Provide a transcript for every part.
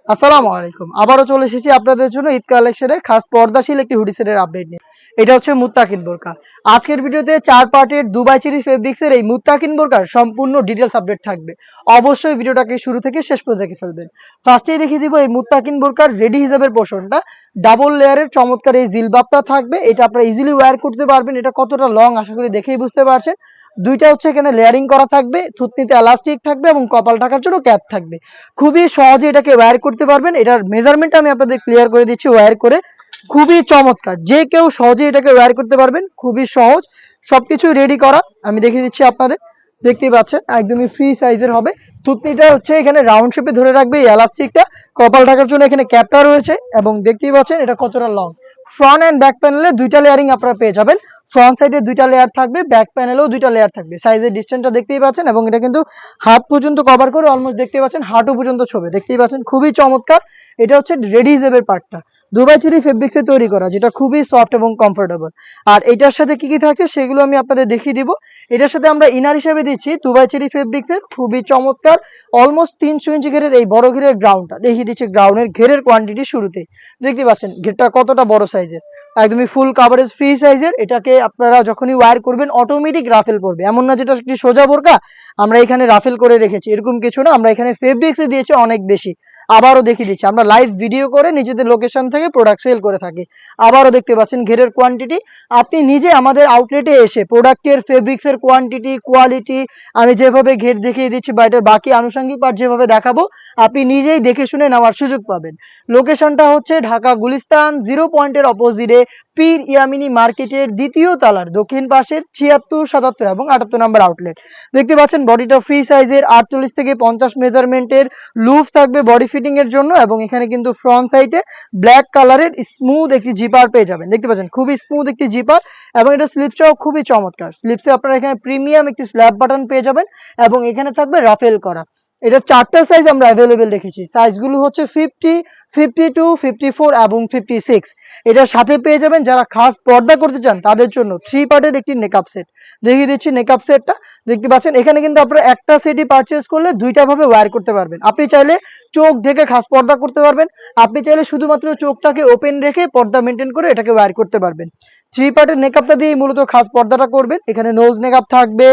আসসালামু আলাইকুম। আবারও চলে এসেছি আপনাদের জন্য ঈদ কালেকশনে খাস পর্দাশীল একটি হুডি সেটের আপডেট নিয়ে। এটা হচ্ছে মুত্তাকিন বোরকা। আজকের ভিডিওতে 4 পার্টের দুবাই চেরি ফেব্রিক্সের এই মুত্তাকিন বোরকার সম্পূর্ণ ডিটেইলস আপডেট থাকবে। অবশ্যই ভিডিওটাকে শুরু থেকে শেষ পর্যন্ত দেখে ফেলবেন। ফার্স্টেই দেখিয়ে দিব এই মুত্তাকিন বোরকার রেডি হিজাবের পোরশনটা। ডাবল লেয়ারের চমৎকার এই জিলবাবটা থাকবে। এটা আপনারা ইজিলি ওয়্যার করতে পারবেন। এটা কতটা লং আশা করি দেখেই বুঝতে পারছেন। দুইটা হচ্ছে এখানে লেয়ারিং করা থাকবে, থুতনিতে এলাস্টিক থাকবে এবং কপাল ঢাকার জন্য ক্যাপ থাকবে। খুবই সহজে এটাকে ওয়্যার করতে পারবেন। এটার মেজারমেন্ট আমি আপনাদের ক্লিয়ার করে দিচ্ছি ওয়্যার করে। খুবই চমৎকার, যে কেউ সহজে এটাকে ওয়্যার করতে পারবেন। খুবই সহজ, সবকিছু রেডি করা। আমি দেখিয়ে দিচ্ছি আপনাদের। দেখতেই পাচ্ছেন একদমই ফ্রি সাইজের হবে। থুতনিটা হচ্ছে এখানে রাউন্ড শেপে ধরে রাখবে এই এলাস্টিকটা। কপাল ঢাকার জন্য এখানে ক্যাপটা রয়েছে এবং দেখতেই পাচ্ছেন এটা কতটা লং। ফ্রন্ট এন্ড ব্যাক প্যানেলে দুইটা লেয়ারিং আপনারা পেয়ে যাবেন। ফ্রন্ট সাইডে দুইটা লেয়ার থাকবে, ব্যাক প্যানেলেও দুইটা লেয়ার থাকবে। সাইজের ডিসটেন্সটা দেখতেই পাচ্ছেন এবং এটা কিন্তু হাত পর্যন্ত কভার করে অলমোস্ট দেখতেই পাচ্ছেন হাঁটু পর্যন্ত ছবে। দেখতেই পাচ্ছেন খুবই চমৎকার। এটা হচ্ছে রেডি হিসেবের পার্টটা দুবাই চেরি ফেব্রিক্সে তৈরি করা, যেটা খুবই সফট এবং কমফোর্টেবল। আর এটার সাথে কি কি থাকছে সেগুলো আমি আপনাদের দেখিয়ে দিব। এটার সাথে আমরা ইনার হিসেবে দিচ্ছি দুবাই চেরি ফেব্রিক্সের খুবই চমৎকার অলমোস্ট 300 ইঞ্চি ঘেরের এই বড় ঘেরের গ্রাউন্ডটা দেখিয়ে দিচ্ছি। গ্রাউন্ডের ঘেরের কোয়ান্টিটি শুরুতে দেখতে পাচ্ছেন ঘেরটা কতটা বড় সাইজের, একদমই ফুল কাভারেজ ফ্রি সাইজের। এটাকে আপনারা যখনই ওয়্যার করবেন অটোমেটিক রাফেল পড়বে, এমন না যেটা একটি সোজা বোরকা আমরা এখানে রাফেল করে রেখেছি, এরকম কিছু না। আমরা এখানে ফেব্রিক্সে দিয়েছি অনেক বেশি। আবারও দেখিয়ে দিচ্ছি, আমরা লাইভ ভিডিও করে নিজেদের লোকেশন থেকে প্রোডাক্ট সেল করে থাকি। আবারও দেখতে পাচ্ছেন ঘেরের কোয়ান্টিটি। আপনি নিজে আমাদের আউটলেটে এসে প্রোডাক্টের ফেব্রিক্সের কোয়ান্টিটি, কোয়ালিটি আমি যেভাবে ঘের দেখিয়ে দিচ্ছি বা এটার বাকি আনুষঙ্গিক পার্ট যেভাবে দেখাবো আপনি নিজেই দেখে শুনে নেওয়ার সুযোগ পাবেন। লোকেশনটা হচ্ছে ঢাকা গুলিস্তান 0 পয়েন্টের অপোজিটে পীর ইয়ামিনী মার্কেটের দ্বিতীয় তলার দক্ষিণ পাশের 76, 77 এবং 78 নম্বর আউটলেট। দেখতে পাচ্ছেন বডিটা ফ্রি সাইজের 48 থেকে 50 মেজারমেন্টের লুজ থাকবে বডি ফিটিং এর জন্য এবং এখানে কিন্তু ফ্রন্ট সাইডে ব্ল্যাক কালারের স্মুথ একটি জিপার পেয়ে যাবেন। দেখতে পাচ্ছেন খুবই স্মুথ একটি জিপার এবং এটা স্লিপসটাও খুবই চমৎকার। স্লিপসে আপনারা এখানে প্রিমিয়াম একটি স্ল্যাব বাটন পেয়ে যাবেন এবং এখানে থাকবে রাফেল করা। এটা 4টা সাইজ আমরা অ্যাভেলেবেল রেখেছি। সাইজগুলো হচ্ছে 50, 52, 54 এবং 56। এটার সাথে পেয়ে যাবেন যারা খাস পর্দা করতে চান তাদের জন্য 3 পার্টের একটি মেকআপ সেট। দেখিয়ে দিচ্ছি মেকআপ সেটটা। দেখতে পাচ্ছেন এখানে কিন্তু আপনারা একটা সেটই পারচেজ করলে দুইটা ভাবে ওয়্যার করতে পারবেন। আপনি চাইলে চোখ ঢেকে খাস পর্দা করতে পারবেন, আপনি চাইলে শুধুমাত্র চোখটাকে ওপেন রেখে পর্দা মেনটেন করে এটাকে ওয়্যার করতে পারবেন। 3 পার্টের মেকআপটা দিয়ে মূলত খাস পর্দাটা করবেন। এখানে নোজ মেকআপ থাকবে,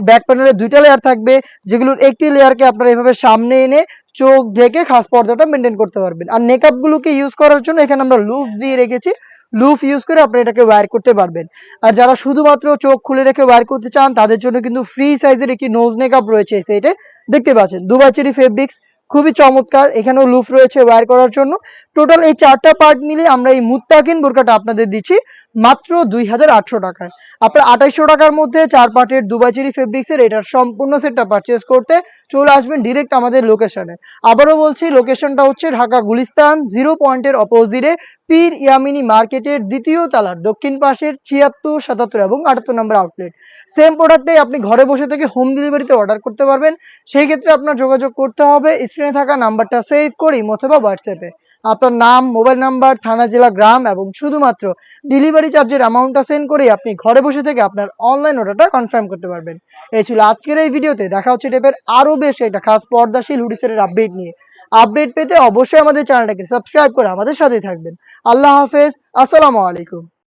ব্যাক প্যানেলে দুইটা লেয়ার থাকবে, যেগুলোর একটি লেয়ারকে আপনারা এভাবে সামনে এনে চোখ ঢেকে খাস পর্দাটা মেনটেন করতে পারবেন। আর মেকআপ গুলোকে ইউজ করার জন্য এখানে আমরা লুপ দিয়ে রেখেছি। লুপ ইউজ করে আপনি এটাকে ওয়্যার করতে পারবেন। আর যারা শুধুমাত্র চোখ খুলে রেখে ওয়্যার করতে চান তাদের জন্য কিন্তু ফ্রি সাইজের একটি নোজ মেকআপ রয়েছে এই সেটে। দেখতে পাচ্ছেন দুবাই চেরি ফেব্রিক্স খুবই চমৎকার। এখানেও লুপ রয়েছে ওয়্যার করার জন্য। টোটাল এই 4টা পার্ট মিলে আমরা এই মুত্তাকিন বোরকাটা আপনাদের দিচ্ছি মাত্র 2800 টাকায়। আপনার 2800 টাকার মধ্যে 4 পার্টের দুবাই চেরি ফেব্রিক্সের এটার সম্পূর্ণ সেটটা পারচেজ করতে চলে আসবেন ডিরেক্ট আমাদের লোকেশনে। আবারও বলছি লোকেশনটা হচ্ছে ঢাকা গুলিস্তান 0 পয়েন্টের অপোজিটে পীর ইয়ামিনী মার্কেটের দ্বিতীয় তলার দক্ষিণ পাশের 76, 77 এবং 78 নম্বর আউটলেট। সেম প্রোডাক্টটাই আপনি ঘরে বসে থেকে হোম ডেলিভারিতে অর্ডার করতে পারবেন। সেই ক্ষেত্রে আপনার যোগাযোগ করতে হবে স্ক্রিনে থাকা নাম্বারটা সেভ করে অথবা হোয়াটসঅ্যাপে আপনার নাম, মোবাইল নাম্বার, থানা, জেলা, গ্রাম এবং শুধুমাত্র ডেলিভারি চার্জের অ্যামাউন্টটা সেন্ড করে আপনি ঘরে বসে থেকে আপনার অনলাইন অর্ডারটা কনফার্ম করতে পারবেন। এই ছিল আজকের এই ভিডিওতে। দেখা হচ্ছে টাইপের আরো বেশ একটা খাস পর্দাশীল হুডি সেটের আপডেট নিয়ে। আপডেট পেতে অবশ্যই আমাদের চ্যানেলটাকে সাবস্ক্রাইব করে আমাদের সাথেই থাকবেন। আল্লাহ হাফেজ, আসসালামু আলাইকুম।